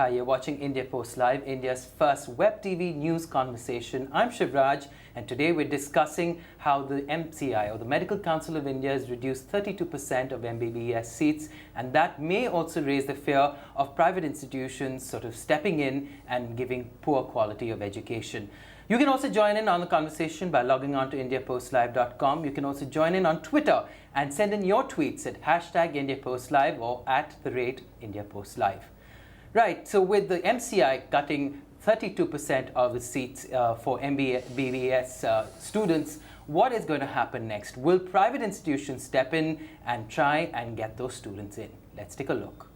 Hi, you're watching India Post Live, India's first web TV news conversation. I'm Shivraj, and today we're discussing how the MCI, or the Medical Council of India, has reduced 32% of MBBS seats, and that may also raise the fear of private institutions sort of stepping in and giving poor quality of education. You can also join in on the conversation by logging on to indiapostlive.com. You can also join in on Twitter and send in your tweets at #IndiaPostLive or @IndiaPostLive. Right, so with the MCI cutting 32% of the seats for MBBS students, what is going to happen next? Will private institutions step in and try and get those students in? Let's take a look.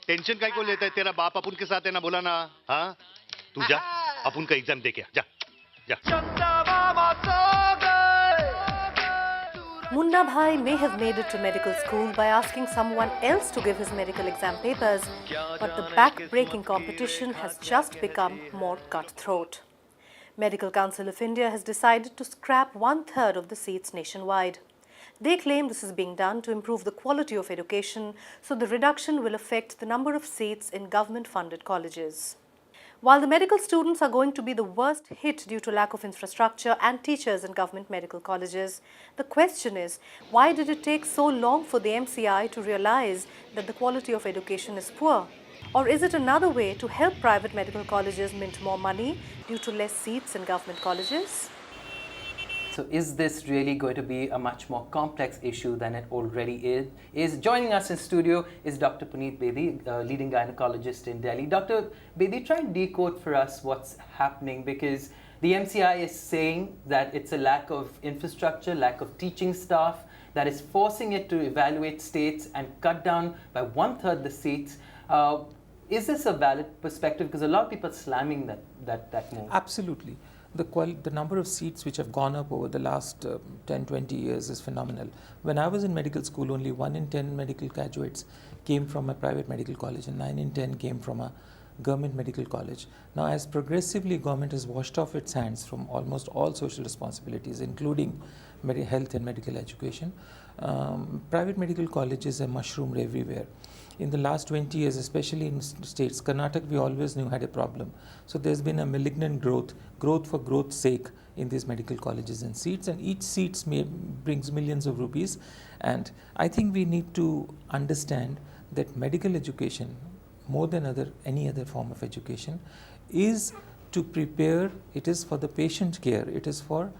Tension काय को लेता है? तेरा बाप अपुन के साथ है ना, बोला ना. हाँ, तू जा, अपुन का एग्जाम दे के जा, जा. Munna Bhai may have made it to medical school by asking someone else to give his medical exam papers, but the back-breaking competition has just become more cutthroat. Medical Council of India has decided to scrap 1/3 of the seats nationwide. They claim this is being done to improve the quality of education, so the reduction will affect the number of seats in government-funded colleges. While the medical students are going to be the worst hit due to lack of infrastructure and teachers in government medical colleges, the question is, why did it take so long for the MCI to realize that the quality of education is poor? Or is it another way to help private medical colleges mint more money due to less seats in government colleges? So is this really going to be a much more complex issue than it already is? Joining us in studio is Dr. Puneet Bedi, leading gynecologist in Delhi. Dr. Bedi, try and decode for us what's happening, because the MCI is saying that it's a lack of infrastructure, lack of teaching staff, that is forcing it to evaluate states and cut down by 1/3 the seats. Is this a valid perspective? Because a lot of people are slamming that move. Absolutely. The number of seats which have gone up over the last 10-20 years is phenomenal. When I was in medical school, only 1 in 10 medical graduates came from a private medical college and 9 in 10 came from a government medical college. Now, as progressively government has washed off its hands from almost all social responsibilities, including health and medical education, private medical colleges have mushroomed everywhere. In the last 20 years, especially in states, Karnataka we always knew had a problem. So there's been a malignant growth for growth's sake in these medical colleges and seats, and each seat brings millions of rupees. And I think we need to understand that medical education, more than any other form of education, is to prepare, it is for the patient care, it is for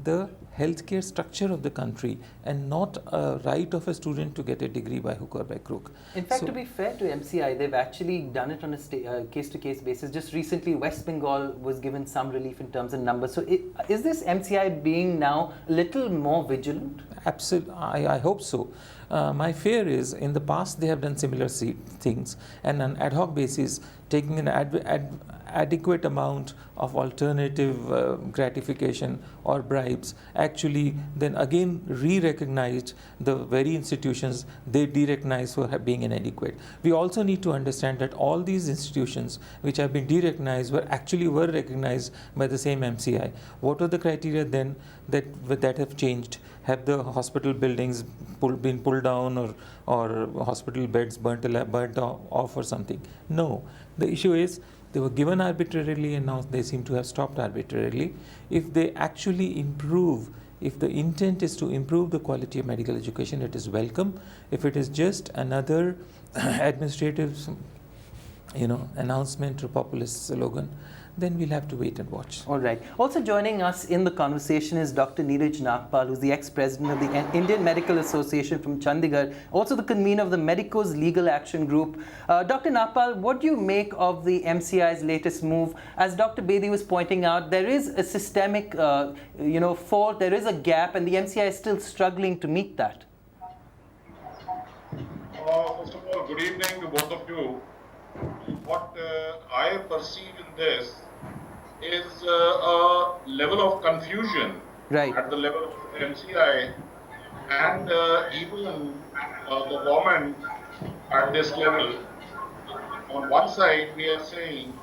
the healthcare structure of the country, and not a right of a student to get a degree by hook or by crook. In fact, to be fair to MCI, they've actually done it on a case-to-case basis. Just recently, West Bengal was given some relief in terms of numbers. So is this MCI being now a little more vigilant? Absolutely, I hope so. My fear is, in the past they have done similar things, and on ad hoc basis, taking an adequate amount of alternative gratification or bribes, actually then again re-recognized the very institutions they de-recognized for being inadequate. We also need to understand that all these institutions which have been de-recognized were recognized by the same MCI. What are the criteria then that have changed? Have the hospital buildings been pulled down, or hospital beds burnt off or something? No. The issue is they were given arbitrarily and now they seem to have stopped arbitrarily. If they actually improve, if the intent is to improve the quality of medical education, it is welcome. If it is just another administrative announcement or populist slogan, then we'll have to wait and watch. All right. Also joining us in the conversation is Dr. Neeraj Nagpal, who's the ex-president of the Indian Medical Association from Chandigarh, also the convener of the Medicos Legal Action Group. Dr. Nagpal, what do you make of the MCI's latest move? As Dr. Bedi was pointing out, there is a systemic fault, there is a gap, and the MCI is still struggling to meet that. First of all, good evening to both of you. What I perceive in this is a level of confusion at the level of MCI and even the government at this level. On one side, we are saying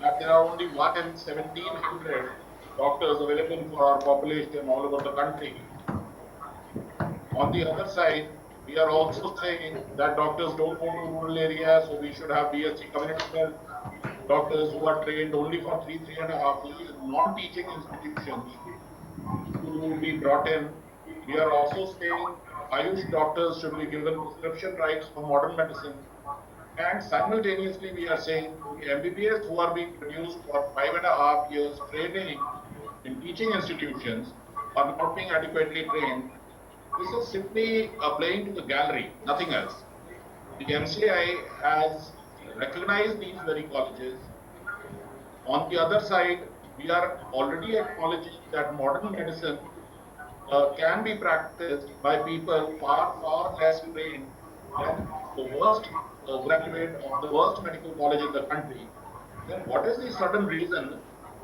that there are only 1 in 1,700 doctors available for our population all over the country. On the other side, We are also saying that doctors don't go to rural areas, so we should have BSc community health. Doctors who are trained only for 3.5 years, non-teaching institutions to be brought in. We are also saying Ayush doctors should be given prescription rights for modern medicine. And simultaneously, we are saying the MBBS who are being produced for 5.5 years training in teaching institutions are not being adequately trained. This is simply playing to the gallery, nothing else. The MCI has recognized these very colleges. On the other side, we are already acknowledging that modern medicine can be practiced by people far, far less trained than the worst graduate of the worst medical college in the country. Then what is the sudden reason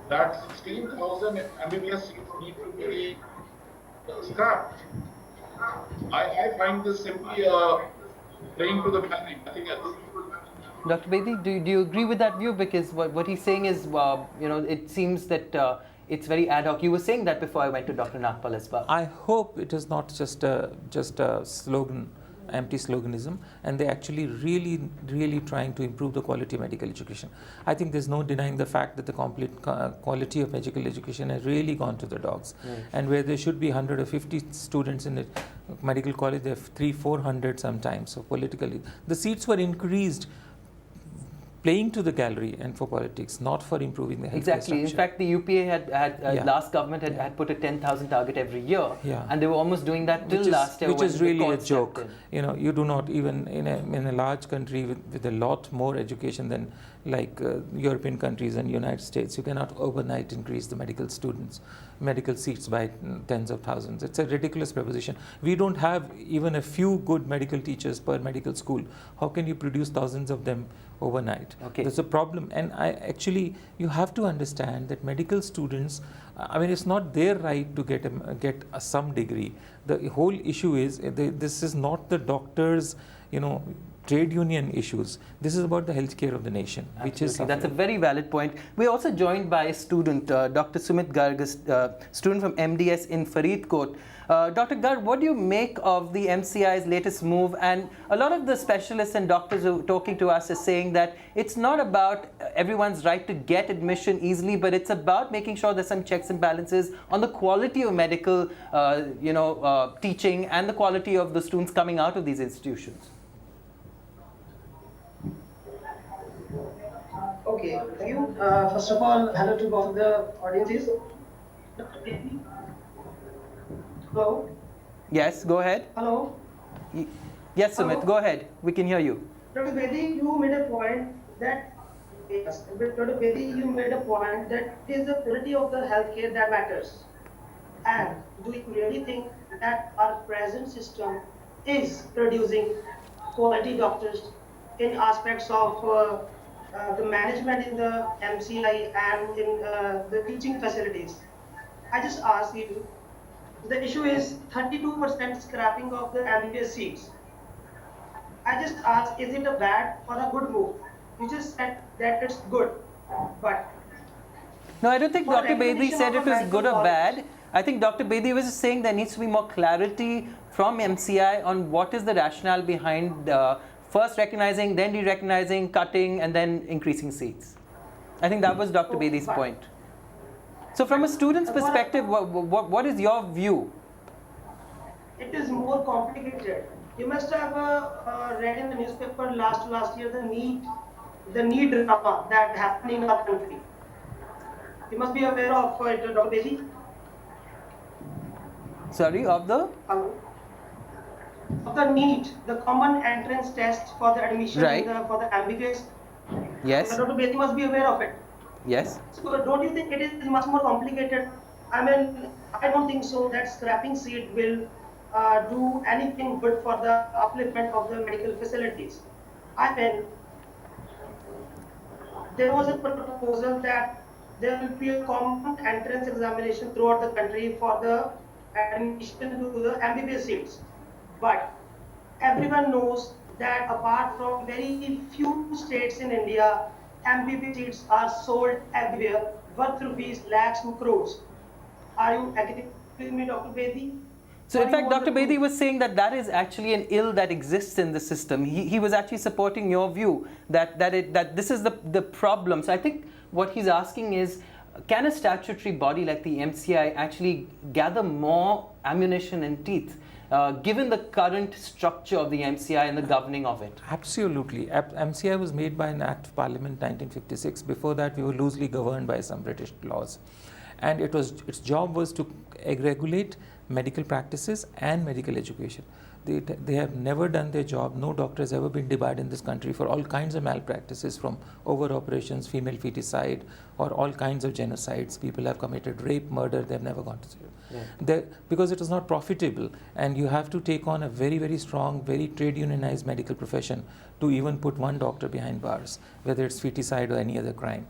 that 16,000 MBBS seats need to be scrapped? I find this simply playing to the gallery, nothing else. Dr. Bedi, do you agree with that view? Because what he's saying is, it seems that it's very ad hoc. You were saying that before I went to Dr. Nagpal as well. I hope it is not just a slogan, empty sloganism, and they're actually really trying to improve the quality of medical education. I think there's no denying the fact that the complete quality of medical education has really gone to the dogs. Right. And where there should be 150 students in a medical college, there are 300-400 sometimes. So politically, the seats were increased playing to the gallery and for politics, not for improving the health Exactly. In fact, the UPA had last government had put a 10,000 target every year, and they were almost doing that till last year. Which is really a joke. You do not even in a large country with a lot more education than like European countries and United States, you cannot overnight increase the medical seats by tens of thousands. It's a ridiculous proposition. We don't have even a few good medical teachers per medical school. How can you produce thousands of them overnight? Okay. There's a problem. And you have to understand that medical students, it's not their right to get some degree. The whole issue is, this is not the doctors, trade union issues. This is about the healthcare of the nation, which is suffering. That's a very valid point. We're also joined by a student, Dr. Sumit Garg, student from MDS in Faridkot. Dr. Garg, what do you make of the MCI's latest move? And a lot of the specialists and doctors who are talking to us are saying that it's not about everyone's right to get admission easily, but it's about making sure there's some checks and balances on the quality of medical, teaching and the quality of the students coming out of these institutions. Okay, thank you. First of all, hello to both of the audiences. Hello? Yes, go ahead. Hello? Yes, Sumit, Hello? go ahead. We can hear you. Dr. Bedi, you made a point that it is the quality of the healthcare that matters. And do you really think that our present system is producing quality doctors in aspects of the management in the MCI and in the teaching facilities? I just ask you, the issue is 32% scrapping of the MBBS seats. I just ask, is it a bad or a good move? You just said that it's good, but... No, I don't think Dr. Bedi said it was good or bad. I think Dr. Bedi was just saying there needs to be more clarity from MCI on what is the rationale behind first recognizing, then de-recognizing, cutting, and then increasing seats. I think that was Dr. Bedi's point. So from a student's perspective, what is your view? It is more complicated. You must have read in the newspaper last year the NEET drama that happened in our country. You must be aware of it, Dr. Bedi. Sorry, of the? Of the NEET, the common entrance test for the admission for the MBBS. Yes. Dr. Bedi must be aware of it. Yes. So don't you think it is much more complicated? I don't think so that scrapping seat will do anything good for the upliftment of the medical facilities. There was a proposal that there will be a common entrance examination throughout the country for the admission to the MBBS seats. But everyone knows that apart from very few states in India, MBBS seats are sold everywhere, worth rupees lakhs to crores. Are you agreeing with me, Dr. Bedi? So in fact, Dr. Bedi was saying that that is actually an ill that exists in the system. He was actually supporting your view that this is the problem. So I think what he's asking is, can a statutory body like the MCI actually gather more ammunition and teeth, given the current structure of the MCI and the governing of it? Absolutely. MCI was made by an Act of Parliament 1956. Before that, we were loosely governed by some British laws. And its job was to regulate medical practices and medical education. They have never done their job. No doctor has ever been debarred in this country for all kinds of malpractices, from over operations, female feticide, or all kinds of genocides. People have committed rape, murder, they have never gone to jail. Yeah. Because it is not profitable, and you have to take on a very, very strong, very trade unionized medical profession to even put one doctor behind bars, whether it's feticide or any other crime.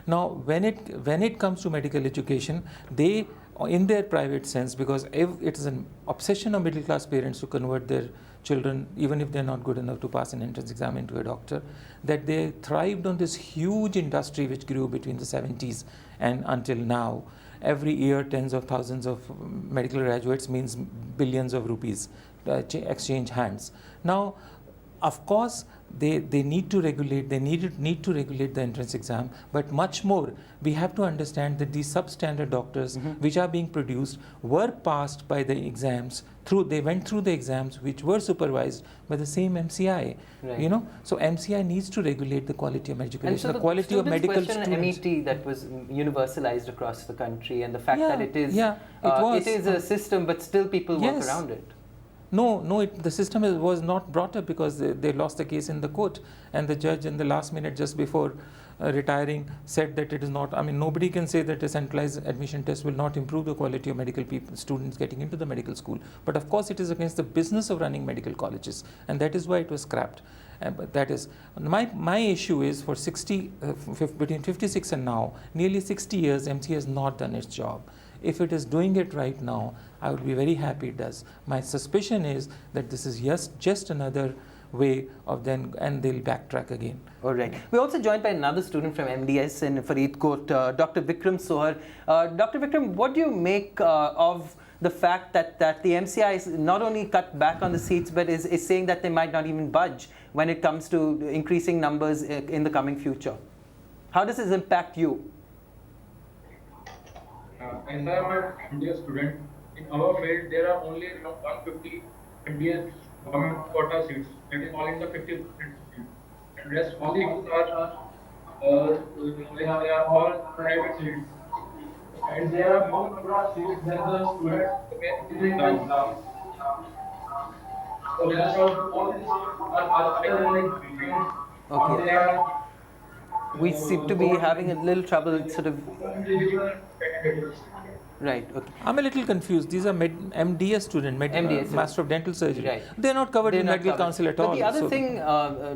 Now, when it comes to medical education, they, in their private sense, because if it is an obsession of middle class parents to convert their children, even if they're not good enough to pass an entrance exam, into a doctor, that they thrived on this huge industry which grew between the 70s and until now. Every year, tens of thousands of medical graduates means billions of rupees exchange hands. Now, of course, they need to regulate, need to regulate the entrance exam, but much more, we have to understand that these substandard doctors which are being produced were passed by the exams, they went through the exams which were supervised by the same MCI. Right. You know, so MCI needs to regulate the quality of education, and so the quality of medical students. MET that was universalized across the country, and the fact that it is it is a system, but still people work around it. No, the system was not brought up because they lost the case in the court, and the judge in the last minute just before retiring said that it is not. I mean, nobody can say that a centralized admission test will not improve the quality of medical students getting into the medical school. But of course, it is against the business of running medical colleges, and that is why it was scrapped. But that is my issue is for between 56 and now, nearly 60 years, MC has not done its job. If it is doing it right now, I would be very happy it does. My suspicion is that this is just another way of then, and they'll backtrack again. All right. We're also joined by another student from MDS in Faridkot, Dr. Vikram Sohar. Dr. Vikram, what do you make of the fact that the MCI is not only cut back on the seats, but is saying that they might not even budge when it comes to increasing numbers in the coming future? How does this impact you? As I am an MDS student, in our field there are only 150 MDS government quota seats. That is all in the 50% seats. And rest all the they are all private seats. And there are more number of seats than the students in the exam. So therefore, all these are okay. We seem to be having a little trouble sort of... Right, okay. I'm a little confused. These are MDS students, Master of Dental Surgery. Right. They're not covered in Medical Council at all. But the other thing,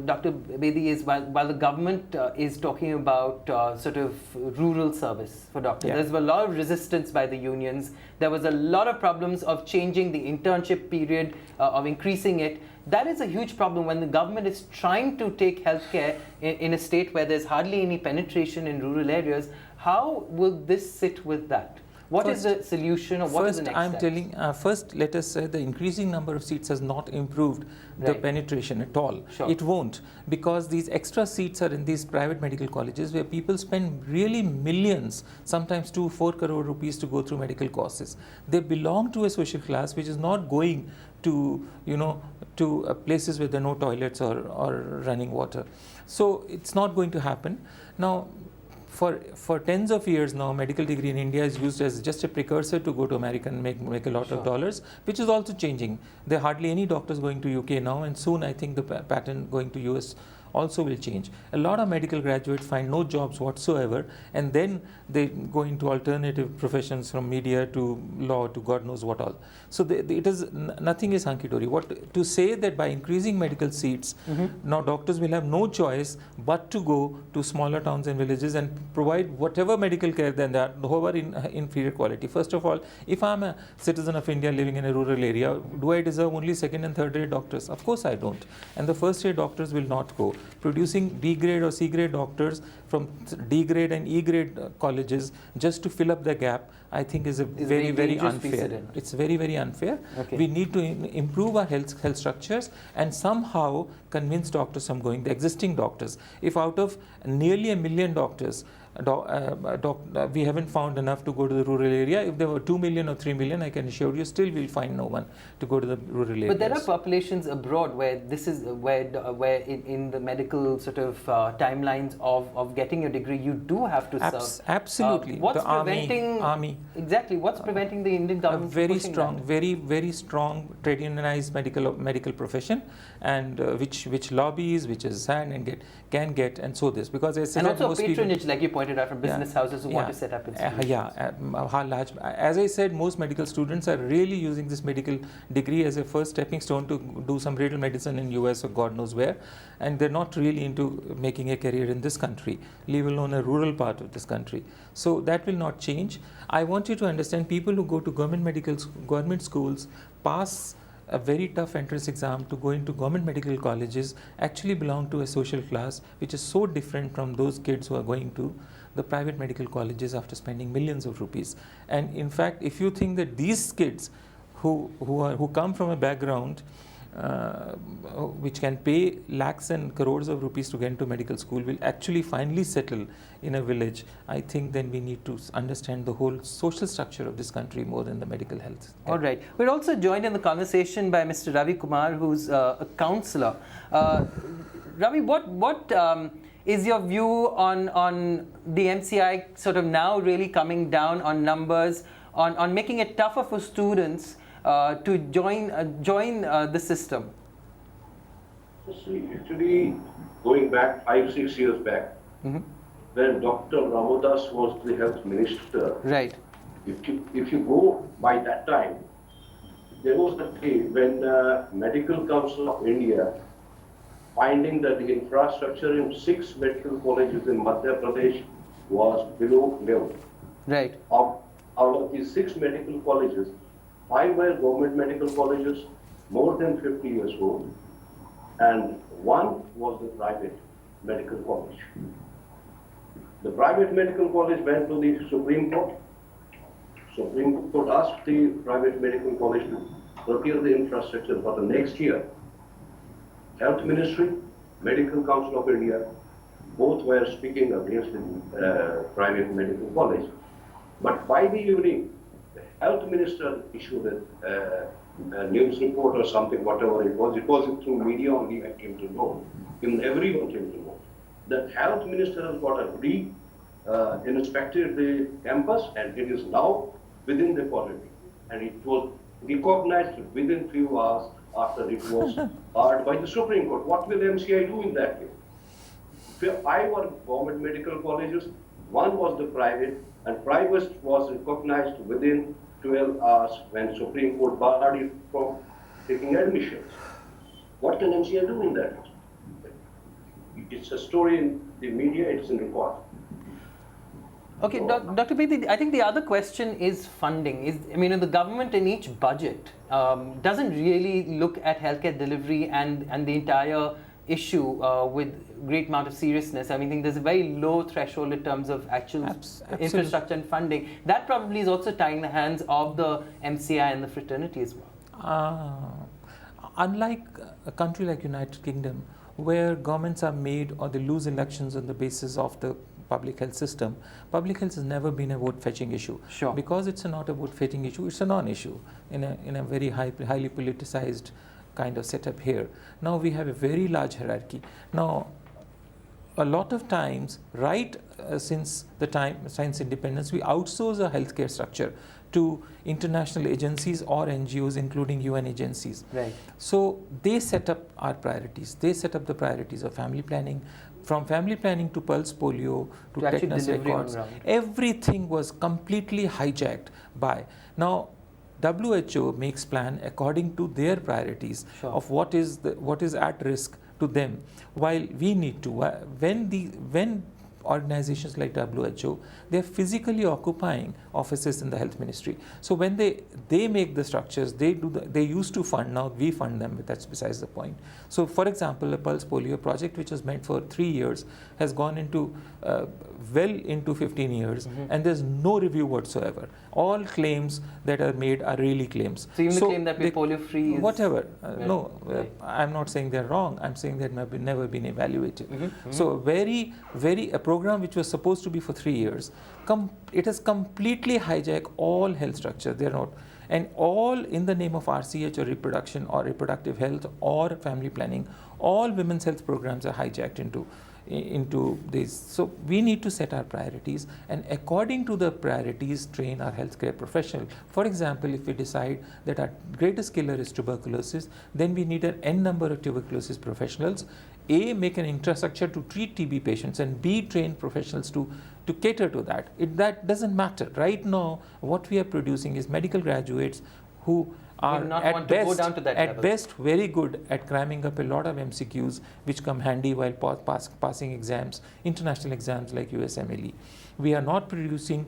Dr. Bedi, is while the government is talking about sort of rural service for doctors, there's a lot of resistance by the unions. There was a lot of problems of changing the internship period, of increasing it. That is a huge problem when the government is trying to take healthcare in a state where there's hardly any penetration in rural areas. How will this sit with that? What is the solution, or what is the next step? First, let us say the increasing number of seats has not improved the penetration at all. Sure. It won't, because these extra seats are in these private medical colleges where people spend really millions, sometimes 2-4 crore rupees to go through medical courses. They belong to a social class which is not going to, to places where there are no toilets or running water. So it's not going to happen. Now, for tens of years now, medical degree in India is used as just a precursor to go to America and make a lot of dollars, which is also changing. There are hardly any doctors going to UK now, and soon I think the pattern going to US also will change. A lot of medical graduates find no jobs whatsoever, and then they go into alternative professions, from media to law to God knows what all. So nothing is hunky-dory. To say that by increasing medical seats, now doctors will have no choice but to go to smaller towns and villages and provide whatever medical care than that, however inferior quality. First of all, if I'm a citizen of India living in a rural area, do I deserve only second and third rate doctors? Of course I don't. And the first rate doctors will not go. producing B grade or C grade doctors from D grade and E grade colleges just to fill up the gap, I think is very unfair. Precedent. It's very unfair. Okay. We need to improve our health structures and somehow convince doctors from going, the existing doctors. If out of nearly 1 million doctors, we haven't found enough to go to the rural area. If there were 2 million or 3 million, I can assure you, still we'll find no one to go to the rural areas. But there are populations abroad where this is where in the medical sort of timelines of getting a degree, you do have to serve. Absolutely. What's the preventing army. Exactly. What's preventing the Indian government? A very pushing strong, that? very strong trade unionized medical profession, and which lobbies, which is signed and can get, and so this, because I said And that also most people, patronage, like you pointed out, from business houses who want to set up institutions. how large, as I said, most medical students are really using this medical degree as a first stepping stone to do some real medicine in US or God knows where, and they're not really into making a career in this country, leave alone a rural part of this country. So that will not change. I want you to understand, people who go to government schools, pass a very tough entrance exam to go into government medical colleges, actually belong to a social class which is so different from those kids who are going to the private medical colleges after spending millions of rupees. And in fact, if you think that these kids who come from a background which can pay lakhs and crores of rupees to get into medical school will actually finally settle in a village, I think then we need to understand the whole social structure of this country more than the medical health. All right. We're also joined in the conversation by Mr. Ravi Kumar, who's a counsellor. Ravi, what is your view on the MCI sort of now really coming down on numbers, on making it tougher for students to join the system? See, actually, going back 5-6 years back, when Dr. Ramadas was the health minister, right? If you go by that time, there was the day when Medical Council of India, finding that the infrastructure in 6 medical colleges in Madhya Pradesh was below level. Right. Out of these 6 medical colleges, 5 were government medical colleges, more than 50 years old, and 1 was the private medical college. The private medical college went to the Supreme Court. Supreme Court asked the private medical college to prepare the infrastructure for the next year. Health Ministry, Medical Council of India, both were speaking against the private medical college. But by the evening, the Health Minister issued a news report or something, whatever it was through media only I came to know, even everyone came to know, that Health Minister has got a inspected the campus, and it is now within the quality. And it was recognized within few hours after it was heard by the Supreme Court. What will MCI do in that case? 5 were government medical colleges, 1 was the private, and private was recognized within 12 hours when Supreme Court barred it from taking admissions. What can MCI do in that? It's a story in the media, it's in record. Okay, Dr. Bedi, I think the other question is funding. The government in each budget doesn't really look at healthcare delivery and the entire issue with great amount of seriousness. I think there's a very low threshold in terms of actual infrastructure and funding. That probably is also tying the hands of the MCI and the fraternity as well. Unlike a country like United Kingdom, where governments are made or they lose elections on the basis of the public health system, public health has never been a vote-fetching issue. Sure. Because it's not a vote-fetching issue, it's a non-issue in a very highly politicized kind of setup here. Now we have a very large hierarchy. Now, a lot of times, since the time since independence, we outsource our healthcare structure to international agencies or NGOs, including UN agencies. Right. So they set up our priorities. They set up the priorities of family planning. From family planning to pulse polio to tetanus records, everything was completely hijacked by. Now, WHO makes plan according to their priorities of what is at risk to them, while we need to. When organizations like WHO, they are physically occupying offices in the health ministry. So when they make the structures, they used to fund, now we fund them, but that's besides the point. So for example, a Pulse Polio project which was meant for 3 years has gone into well into 15 years, and there's no review whatsoever. All claims that are made are really claims. So even the claim that we're polio free is whatever. I'm not saying they're wrong. I'm saying that have never been evaluated. So a program which was supposed to be for 3 years, it has completely hijacked all health structure. They're not, and all in the name of RCH or reproduction or reproductive health or family planning. All women's health programs are hijacked into this. So we need to set our priorities, and according to the priorities train our healthcare professional. For example, if we decide that our greatest killer is tuberculosis, then we need an n number of tuberculosis professionals. A, make an infrastructure to treat TB patients, and B, train professionals to cater to that. That doesn't matter. Right now, what we are producing is medical graduates who are at best very good at cramming up a lot of MCQs which come handy while passing exams, international exams like USMLE. We are not producing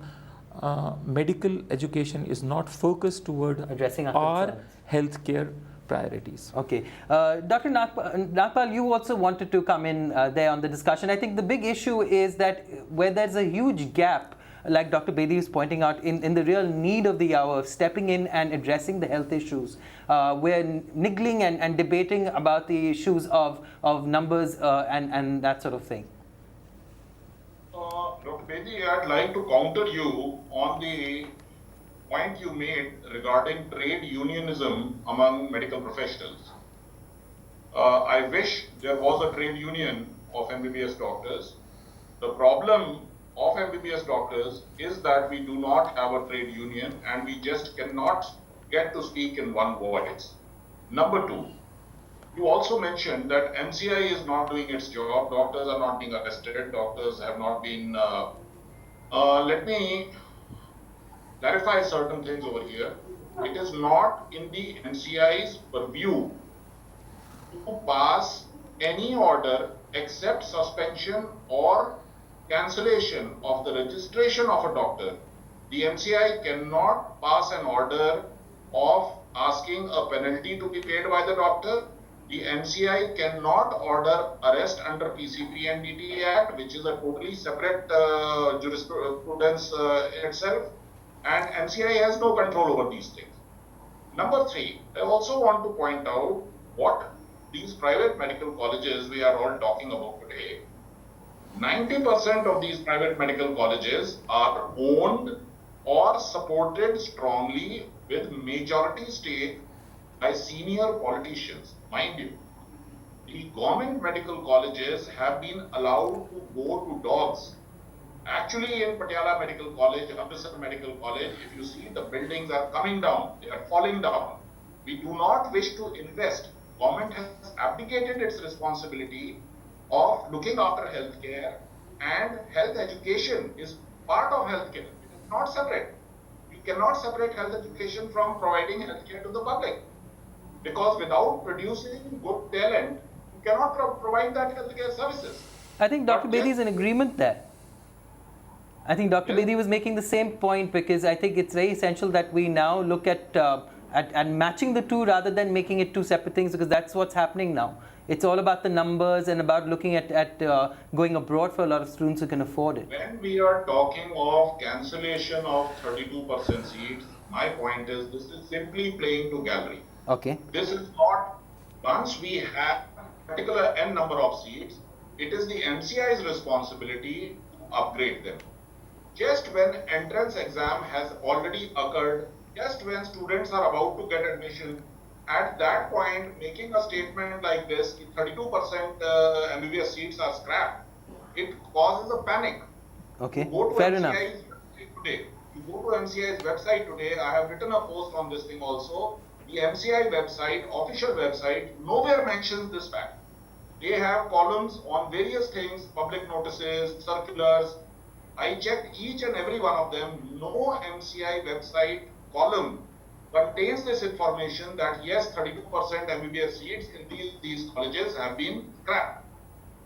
medical education is not focused toward addressing our healthcare priorities. Okay. Dr. Nagpal, you also wanted to come in there on the discussion. I think the big issue is that where there's a huge gap, like Dr. Bedi is pointing out, in the real need of the hour of stepping in and addressing the health issues. We're niggling and debating about the issues of numbers and that sort of thing. Dr. Bedi, I'd like to counter you on the point you made regarding trade unionism among medical professionals. I wish there was a trade union of MBBS doctors. The problem of MBBS doctors is that we do not have a trade union and we just cannot get to speak in one voice. Number two, you also mentioned that MCI is not doing its job, doctors are not being arrested, doctors have not been... let me clarify certain things over here. It is not in the MCI's purview to pass any order except suspension or cancellation of the registration of a doctor. The MCI cannot pass an order of asking a penalty to be paid by the doctor. The MCI cannot order arrest under PC3 and DTA Act, which is a totally separate jurisprudence in itself, and MCI has no control over these things. Number three, I also want to point out what these private medical colleges we are all talking about today. 90% of these private medical colleges are owned or supported strongly with majority stake by senior politicians. Mind you, the government medical colleges have been allowed to go to dogs. Actually, in Patiala Medical College, Amritsar Medical College, if you see, the buildings are coming down, they are falling down. We do not wish to invest. Government has abdicated its responsibility of looking after healthcare, and health education is part of healthcare. It is not separate. You cannot separate health education from providing healthcare to the public, because without producing good talent, you cannot provide that healthcare services. I think Dr. Bedi is in agreement there. I think Dr. Bedi was making the same point, because I think it's very essential that we now look at matching the two rather than making it two separate things, because that's what's happening now. It's all about the numbers and about looking at going abroad for a lot of students who can afford it. When we are talking of cancellation of 32% seats, my point is this is simply playing to gallery. Okay. This is not, once we have a particular n number of seats, it is the MCI's responsibility to upgrade them. Just when entrance exam has already occurred, just when students are about to get admission, at that point, making a statement like this, 32% MBBS seats are scrapped, it causes a panic. Okay, fair enough. Today, you go to MCI's website today, I have written a post on this thing also. The MCI website, official website, nowhere mentions this fact. They have columns on various things, public notices, circulars. I checked each and every one of them. No MCI website column contains this information that yes, 32% MBBS seats in these colleges have been scrapped.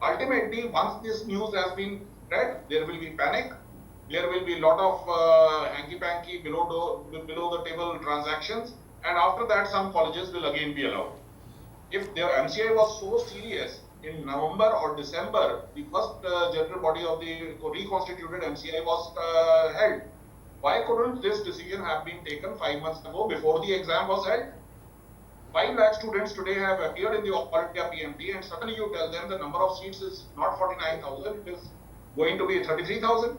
Ultimately, once this news has been right? There will be panic. There will be a lot of hanky-panky below the table transactions, and after that, some colleges will again be allowed. If the MCI was so serious in November or December, the first general body of the reconstituted MCI was held. Why couldn't this decision have been taken 5 months ago before the exam was held? 5 lakh students today have appeared in the All India PMT, and suddenly you tell them the number of seats is not 49,000, it is going to be 33,000.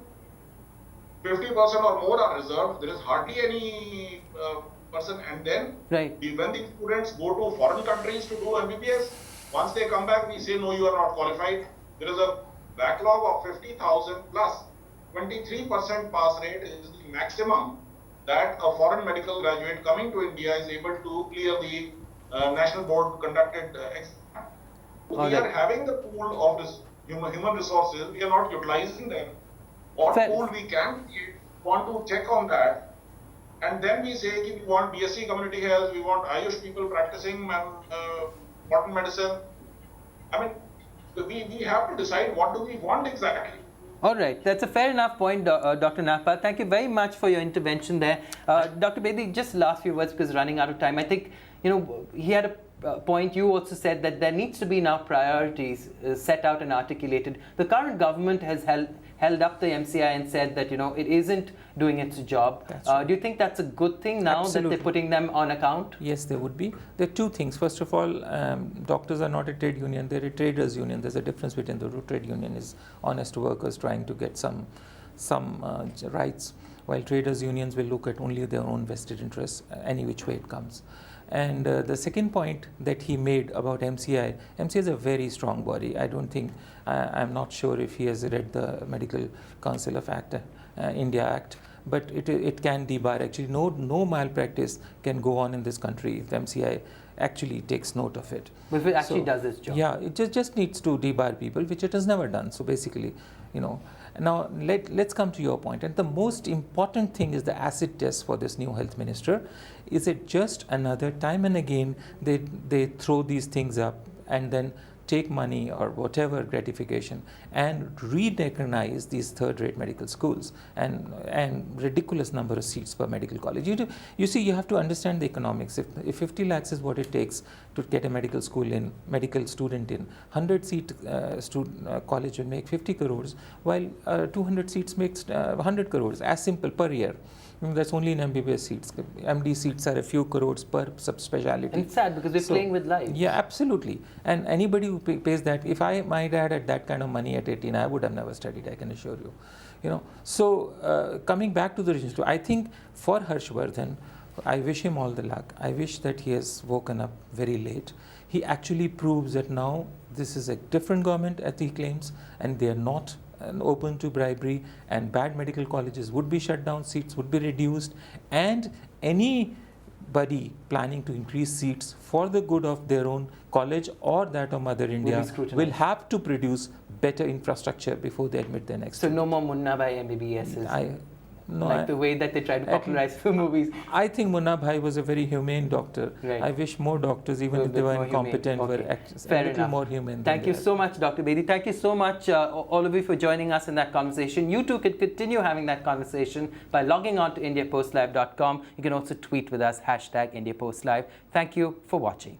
50% or more are reserved. There is hardly any person, and then when the students go to foreign countries to do MBBS, once they come back, we say no, you are not qualified. There is a backlog of 50,000 plus. 23% pass rate is the maximum that a foreign medical graduate coming to India is able to clear the national board conducted exam. We are having the pool of this human resources, we are not utilizing them. What pool we can create, want to check on that, and then we say we want BSc community health, we want Ayush people practicing modern medicine. I mean, we have to decide what do we want exactly. All right, that's a fair enough point, Dr. Nagpal. Thank you very much for your intervention there. Dr. Bedi, just last few words because running out of time. I think, he had a point. You also said that there needs to be now priorities set out and articulated. The current government has held up the MCI and said that, it isn't doing its job. Right. Do you think that's a good thing now that they're putting them on account? Yes, there would be. There are two things. First of all, doctors are not a trade union, they're a traders union. There's a difference between the trade union is honest workers trying to get some rights, while traders unions will look at only their own vested interests, any which way it comes. And the second point that he made about MCI is a very strong body. I don't think, I'm not sure if he has read the Medical Council of India Act, but it can debar. Actually, no malpractice can go on in this country if the MCI actually takes note of it. But if it actually does its job. Yeah, it just needs to debar people, which it has never done. So basically, now let's come to your point. And the most important thing is the acid test for this new health minister. Is it just another time and again they throw these things up and then take money or whatever gratification and re-recognize these third-rate medical schools and ridiculous number of seats per medical college. You see, you have to understand the economics. If 50 lakhs is what it takes to get a medical student in, 100-seat college will make 50 crores, while 200 seats makes 100 crores, as simple per year. That's only in MBBS seats. MD seats are a few crores per subspecialty. And it's sad because we're playing with lives. Yeah, absolutely. And anybody who pays that, if my dad had that kind of money at 18, I would have never studied, I can assure you. So coming back to the region, I think for Harshvardhan, I wish him all the luck. I wish that he has woken up very late. He actually proves that now this is a different government, as he claims, and they are not open to bribery, and bad medical colleges would be shut down, seats would be reduced, and anybody planning to increase seats for the good of their own college or that of Mother India will have to produce better infrastructure before they admit their next. So no more Munna Bhai MBBSs. The way that they try to popularize for movies. I think Munna Bhai was a very humane doctor. Right. I wish more doctors, even if they were incompetent, were a little more humane. Thank you so much, Dr. Bedi. Thank you so much, all of you, for joining us in that conversation. You too can continue having that conversation by logging on to IndiaPostLive.com. You can also tweet with us, #IndiaPostLive. Thank you for watching.